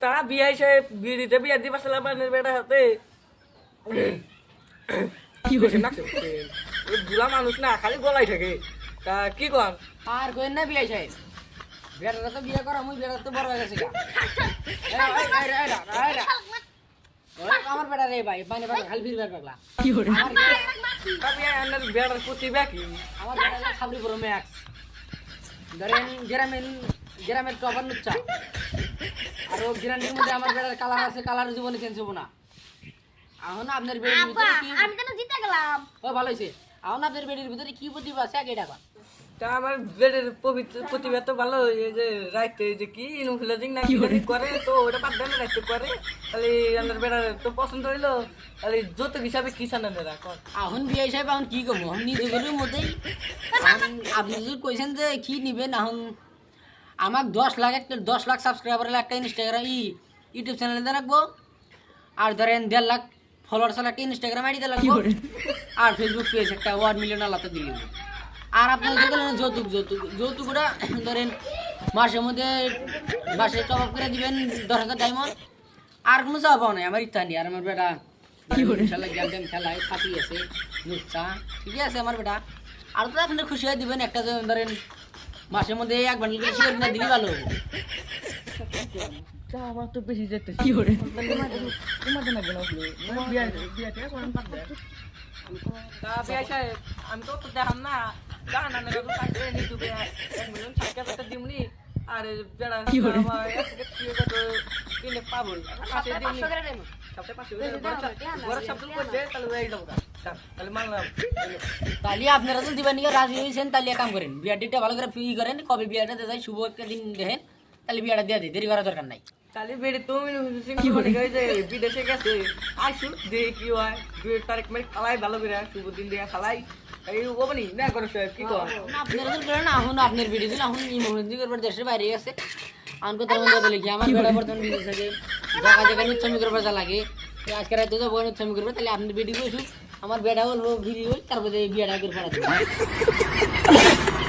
তা বিয়াই সে বিড়িতে বিয়া দিবা ছিলাম বানের বেটা হাতে কি হয়েছে না বুড়া মানুষ না খালি গলাই থাকে তা কি কর আর কইন না বিয়ে সাহেব বেটারা তো বিয়ে করা মুই বেটা তো বড় হয়ে গেছে গা আমার বেটা রে ভাই মানে বেটা খালি ফিরবার পাগলা কি করে তা বিয়া আনার বেটার প্রতিভা কি আমার বেটা খাবরি বড় ম্যাক্স ধরেন গ্রামের টপার নুচ্চা আর ও গ্রামের মধ্যে আমার বেটার কালার আছে কালার জীবনে চেঞ্জ হবো না এখন আপনার বেটির ভিতরে কি আমি কেন জিতে গেলাম ও ভালো হইছে এখন আপনার বেটির ভিতরে কি প্রতিভা আছে আগে টাকা তা আমার বেটের প্রতিভা তো ভালো এই যে রাইতে যে কি ইনফ্লুয়েন্সিং না কি করে তো ওটা বাদ দেন রাইতে করে তাহলে আমার বেটার তো পছন্দ হইলো তাহলে যৌতুক হিসাবে কি সানান রাখো এখন বিয়ে সাহেব এখন কি করবো এখন নিজেদের মধ্যেই আপনি যদি কইছেন যে কি নিবেন এখন আমার 10 লাখ সাবস্ক্রাইবার একটা ইনস্টাগ্রাম ইউটিউব চ্যানেলে রাখবো আর ধরেন 1.5 লাখ ফলোয়ার্স একটা ইনস্টাগ্রাম আইডিতে রাখবো আর ফেসবুক পেজ একটা 1 মিলিয়ন আলাদা দিয়ে দেবো আর আপনার দেখলেন যৌতুকটা ধরেন মাসে টপ আপ করে দিবেন 10,000 ডায়মন্ড আর কোনো চাওয়া পাও নাই আমার ইচ্ছা নেই আর আমার বেটা ইনশাল্লাহ গেম খেলায় ফাঁকি আছে নুচ্চা ঠিক আছে আমার বেটা আর তো আপনি খুশি হয়ে দিবেন একটা ধরেন মাসের মধ্যে 1 বান্ডেল করে শেয়ার না দিলে ভালো হবে তা আমার তো বেশি যেতে কি করে তোমাদের না গেল বিয়া বিয়াতে কোন পাক দেয় তা বিয়া সাহেব আমি তো দেখাম না জানা না তো কাছে নি তুমি 1 মিলিয়ন টাকা দিমনি আর বেড়া আমার একটা কি কত কিনে পাবো কাছে দিমনি সবটা 500 বড় শব্দ করছে তাহলে ওই দাও তাহলে মানলাম তাহলে আপনারা যদি দিবেন নিয়ে রাজি হইছেন তাহলে এক কাম করেন বিয়াটা ভালো করে ফ্রি করেন কবে বিয়াটা দিতে চাই শুভ একটা দিন দেখেন তাহলে বিয়াটা দিয়ে দিই দেরি করার দরকার নাই তাহলে বেড়ে তুমি কি বলে যে বিদেশে গেছে আইসু দে কি হয় 2 তারিখ মানে খালাই ভালো করে শুভ দিন দিয়ে খালাই এই ওবনি না করো কি কর আপনারা যদি করেন এখন আপনার ভিডিও দিন এখন ইমোশন করবার দেশের বাইরে গেছে আনকো তার মধ্যে বলে কি আমার বেড়া বর্তমান বিদেশ থেকে জায়গা উচ্চামি করবার যা লাগে আজকে রাতে তো বড় উচ্চামি করবে তাহলে আপনার ভিডিও আমার বেড়া হলো ভিডিও তারপরে বিয়েটা করে ফেলা